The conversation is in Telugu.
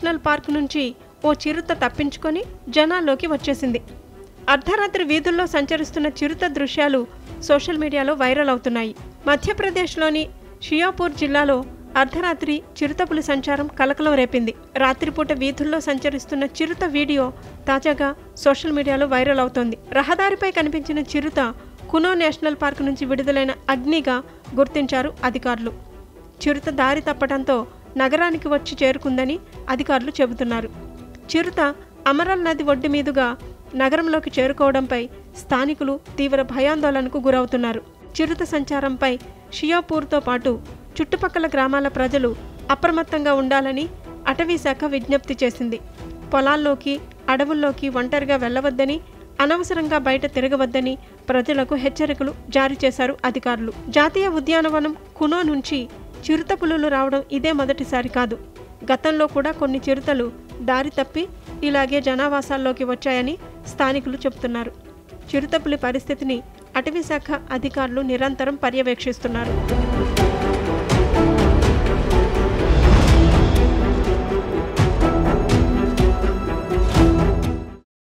నేషనల్ పార్క్ నుంచి ఓ చిరుత తప్పించుకొని జనాల్లోకి వచ్చేసింది. అర్ధరాత్రి వీధుల్లో సంచరిస్తున్న చిరుత దృశ్యాలు సోషల్ మీడియాలో వైరల్ అవుతున్నాయి. మధ్యప్రదేశ్లోని షియాపూర్ జిల్లాలో అర్ధరాత్రి చిరుతపులి సంచారం కలకలం రేపింది. రాత్రిపూట వీధుల్లో సంచరిస్తున్న చిరుత వీడియో తాజాగా సోషల్ మీడియాలో వైరల్ అవుతోంది. రహదారిపై కనిపించిన చిరుత కునో నేషనల్ పార్క్ నుంచి విడుదలైన అగ్నిగా గుర్తించారు అధికారులు. చిరుత దారి తప్పడంతో నగరానికి వచ్చి చేరుకుందని అధికారులు చెబుతున్నారు. చిరుత అమరల్ నది ఒడ్డు మీదుగా నగరంలోకి చేరుకోవడంపై స్థానికులు తీవ్ర భయాందోళనకు గురవుతున్నారు. చిరుత సంచారంపై షియాపూర్తో పాటు చుట్టుపక్కల గ్రామాల ప్రజలు అప్రమత్తంగా ఉండాలని అటవీ శాఖ విజ్ఞప్తి చేసింది. పొలాల్లోకి, అడవుల్లోకి ఒంటరిగా వెళ్లవద్దని, అనవసరంగా బయట తిరగవద్దని ప్రజలకు హెచ్చరికలు జారీ చేశారు అధికారులు. జాతీయ ఉద్యానవనం కునో నుంచి చిరుతపులులు రావడం ఇదే మొదటిసారి కాదు. గతంలో కూడా కొన్ని చిరుతలు దారి తప్పి ఇలాగే జనావాసాల్లోకి వచ్చాయని స్థానికులు చెబుతున్నారు. చిరుతపులి పరిస్థితిని అటవీ శాఖ అధికారులు నిరంతరం పర్యవేక్షిస్తున్నారు.